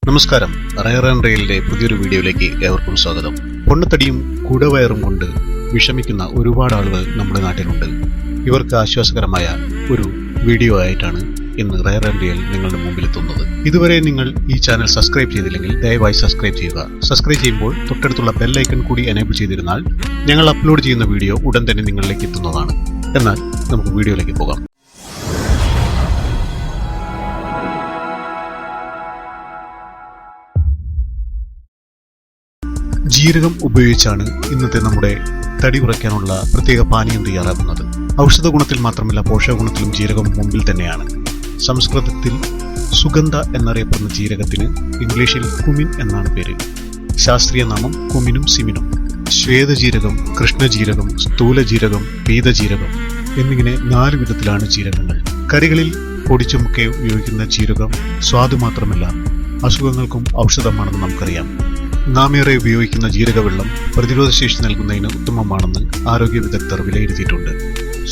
നമസ്കാരം, rareandrealന്റെ പുതിയൊരു വീഡിയോയിലേക്ക് ഏവർക്കും സ്വാഗതം. പൊണ്ണത്തടിയും കുടവയറും കൊണ്ട് വിഷമിക്കുന്ന ഒരുപാട് ആളുകൾ നമ്മുടെ നാട്ടിലുണ്ട്. ഇവർക്ക് ആശ്വാസകരമായ ഒരു വീഡിയോ ആയിട്ടാണ് ഇന്ന് rareandreal നിങ്ങളുടെ മുമ്പിലെത്തുന്നത്. ഇതുവരെ നിങ്ങൾ ഈ ചാനൽ സബ്സ്ക്രൈബ് ചെയ്തില്ലെങ്കിൽ ദയവായി സബ്സ്ക്രൈബ് ചെയ്യുക. സബ്സ്ക്രൈബ് ചെയ്യുമ്പോൾ തൊട്ടടുത്തുള്ള ബെൽ ഐക്കൺ കൂടി എനേബിൾ ചെയ്തിരുന്നാൽ ഞങ്ങൾ അപ്ലോഡ് ചെയ്യുന്ന വീഡിയോ ഉടൻ തന്നെ നിങ്ങളിലേക്ക് എത്തുന്നതാണ്. എന്നാൽ നമുക്ക് വീഡിയോയിലേക്ക് പോകാം. ജീരകം ഉപയോഗിച്ചാണ് ഇന്നത്തെ നമ്മുടെ തടി കുറയ്ക്കാനുള്ള പ്രത്യേക പാനീയം തയ്യാറാക്കുന്നത്. ഔഷധ ഗുണത്തിൽ മാത്രമല്ല, പോഷക ഗുണത്തിലും ജീരകം മുമ്പിൽ തന്നെയാണ്. സംസ്കൃതത്തിൽ സുഗന്ധ എന്നറിയപ്പെടുന്ന ജീരകത്തിന് ഇംഗ്ലീഷിൽ കുമിൻ എന്നാണ് പേര്. ശാസ്ത്രീയ നാമം കുമിനും സിമിനും. ശ്വേതജീരകം, കൃഷ്ണജീരകം, സ്ഥൂലജീരകം, പീതജീരകം എന്നിങ്ങനെ 4 വിധത്തിലാണ് ജീരകങ്ങൾ. കറികളിൽ പൊടിച്ചുമൊക്കെ ഉപയോഗിക്കുന്ന ജീരകം സ്വാദ് മാത്രമല്ല, അസുഖങ്ങൾക്കും ഔഷധമാണെന്ന് നമുക്കറിയാം. നാം ഏറെ ഉപയോഗിക്കുന്ന ജീരകവെള്ളം പ്രതിരോധശേഷി നൽകുന്നതിന് ഉത്തമമാണെന്ന് ആരോഗ്യ വിദഗ്ധർ വിലയിരുത്തിയിട്ടുണ്ട്.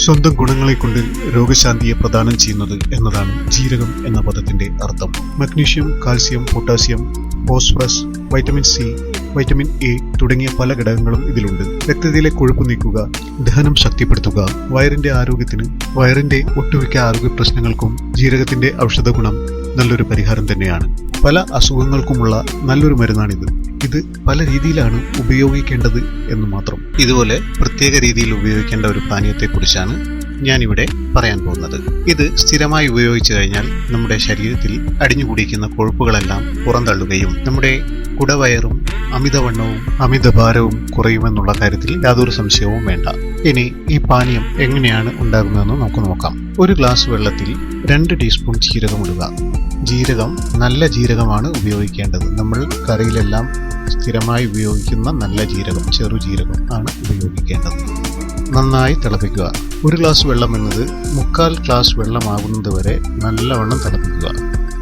സ്വന്തം ഗുണങ്ങളെ കൊണ്ട് രോഗശാന്തിയെ പ്രദാനം ചെയ്യുന്നത് എന്നതാണ് ജീരകം എന്ന പദത്തിന്റെ അർത്ഥം. Magnesium, calcium, potassium, phosphorus, vitamin C, vitamin A തുടങ്ങിയ പല ഘടകങ്ങളും ഇതിലുണ്ട്. രക്തത്തിലെ കൊഴുപ്പ് നീക്കുക, ദഹനം ശക്തിപ്പെടുത്തുക, വയറിന്റെ ഒട്ടുമിക്ക ആരോഗ്യ പ്രശ്നങ്ങൾക്കും ജീരകത്തിന്റെ ഔഷധ ഗുണം നല്ലൊരു പരിഹാരം തന്നെയാണ്. പല അസുഖങ്ങൾക്കുമുള്ള നല്ലൊരു മരുന്നാണിത്. ഇത് പല രീതിയിലാണ് ഉപയോഗിക്കേണ്ടത് എന്ന് മാത്രം. ഇതുപോലെ പ്രത്യേക രീതിയിൽ ഉപയോഗിക്കേണ്ട ഒരു പാനീയത്തെക്കുറിച്ചാണ് ഞാനിവിടെ പറയാൻ പോകുന്നത്. ഇത് സ്ഥിരമായി ഉപയോഗിച്ചു കഴിഞ്ഞാൽ നമ്മുടെ ശരീരത്തിൽ അടിഞ്ഞുകൂടിയിരിക്കുന്ന കൊഴുപ്പുകളെല്ലാം പുറന്തള്ളുകയും നമ്മുടെ കുടവയറും അമിതവണ്ണവും അമിതഭാരവും കുറയുമെന്നുള്ള കാര്യത്തിൽ യാതൊരു സംശയവും വേണ്ട. ഇനി ഈ പാനീയം എങ്ങനെയാണ് ഉണ്ടാകുന്നതെന്ന് നമുക്ക് നോക്കാം. ഒരു ഗ്ലാസ് വെള്ളത്തിൽ 2 ടീസ്പൂൺ ജീരകം ഇടുക. ജീരകം നല്ല ജീരകമാണ് ഉപയോഗിക്കേണ്ടത്. നമ്മൾ കറിയിലെല്ലാം സ്ഥിരമായി ഉപയോഗിക്കുന്ന നല്ല ജീരകം, ചെറുജീരകം ആണ് ഉപയോഗിക്കേണ്ടത്. നന്നായി തിളപ്പിക്കുക. 1 ഗ്ലാസ് വെള്ളം എന്നത് 3/4 ഗ്ലാസ് വെള്ളമാകുന്നത് വരെ നല്ലവണ്ണം തിളപ്പിക്കുക.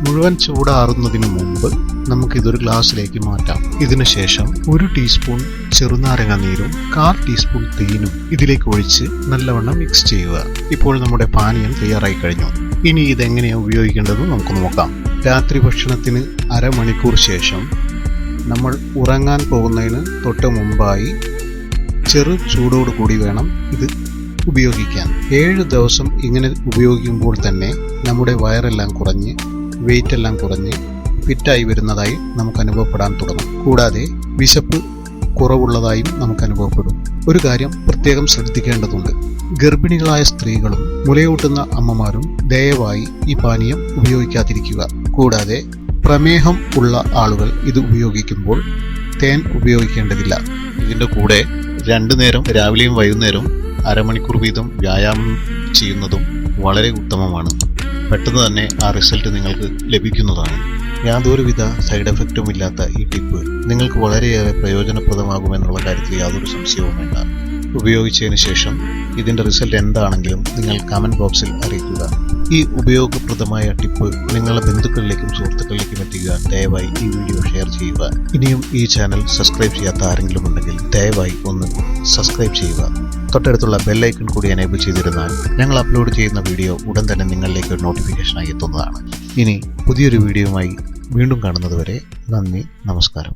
മുഴുവൻ ചൂടാറുന്നതിന് മുമ്പ് നമുക്കിതൊരു ഗ്ലാസ്സിലേക്ക് മാറ്റാം. ഇതിനുശേഷം 1 ടീസ്പൂൺ ചെറുനാരങ്ങ നീരും 1/4 ടീസ്പൂൺ തേനും ഇതിലേക്ക് ഒഴിച്ച് നല്ലവണ്ണം മിക്സ് ചെയ്യുക. ഇപ്പോൾ നമ്മുടെ പാനീയം തയ്യാറായി കഴിഞ്ഞു. ഇനി ഇതെങ്ങനെയാണ് ഉപയോഗിക്കേണ്ടതെന്ന് നമുക്ക് നോക്കാം. രാത്രി ഭക്ഷണത്തിന് അരമണിക്കൂർ ശേഷം നമ്മൾ ഉറങ്ങാൻ പോകുന്നതിന് തൊട്ട് മുമ്പായി ചെറു ചൂടോടുകൂടി വേണം ഇത് ഉപയോഗിക്കാൻ. 7 ദിവസം ഇങ്ങനെ ഉപയോഗിക്കുമ്പോൾ തന്നെ നമ്മുടെ വയറെല്ലാം കുറഞ്ഞ് വെയിറ്റ് എല്ലാം കുറഞ്ഞ് ഫിറ്റായി വരുന്നതായി നമുക്ക് അനുഭവപ്പെടാൻ തുടങ്ങും. കൂടാതെ വിശപ്പ് കുറവുള്ളതായും നമുക്ക് അനുഭവപ്പെടും. ഒരു കാര്യം പ്രത്യേകം ശ്രദ്ധിക്കേണ്ടതുണ്ട്. ഗർഭിണികളായ സ്ത്രീകളും മുലയൂട്ടുന്ന അമ്മമാരും ദയവായി ഈ പാനീയം ഉപയോഗിക്കാതിരിക്കുക. കൂടാതെ പ്രമേഹം ഉള്ള ആളുകൾ ഇത് ഉപയോഗിക്കുമ്പോൾ തേൻ ഉപയോഗിക്കേണ്ടതില്ല. ഇതിൻ്റെ കൂടെ 2 നേരം രാവിലെയും വൈകുന്നേരവും അരമണിക്കൂർ വീതം വ്യായാമം ചെയ്യുന്നതും വളരെ ഉത്തമമാണ്. പെട്ടെന്ന് തന്നെ ആ റിസൾട്ട് നിങ്ങൾക്ക് ലഭിക്കുന്നതാണ്. യാതൊരുവിധ സൈഡ് എഫക്റ്റും ഇല്ലാത്ത ഈ ടിപ്പ് നിങ്ങൾക്ക് വളരെയേറെ പ്രയോജനപ്രദമാകുമെന്നുള്ള കാര്യത്തിൽ യാതൊരു സംശയവും വേണ്ട. ഉപയോഗിച്ചതിന് ശേഷം ഇതിൻ്റെ റിസൾട്ട് എന്താണെങ്കിലും നിങ്ങൾ കമൻറ്റ് ബോക്സിൽ അറിയിക്കുക. ഈ ഉപയോഗപ്രദമായ ടിപ്പ് നിങ്ങളുടെ ബന്ധുക്കളിലേക്കും സുഹൃത്തുക്കളിലേക്കും എത്തിക്കുക. ദയവായി ഈ വീഡിയോ ഷെയർ ചെയ്യുക. ഇനിയും ഈ ചാനൽ സബ്സ്ക്രൈബ് ചെയ്യാത്ത ആരെങ്കിലും ഉണ്ടെങ്കിൽ ദയവായി ഒന്ന് സബ്സ്ക്രൈബ് ചെയ്യുക. തൊട്ടടുത്തുള്ള ബെൽ ഐക്കൺ കൂടി എനേബിൾ ചെയ്തിരുന്നാൽ ഞങ്ങൾ അപ്ലോഡ് ചെയ്യുന്ന വീഡിയോ ഉടൻ തന്നെ നിങ്ങളിലേക്ക് ഒരു നോട്ടിഫിക്കേഷനായി എത്തുന്നതാണ്. ഇനി പുതിയൊരു വീഡിയോയുമായി വീണ്ടും കാണുന്നതുവരെ നന്ദി, നമസ്കാരം.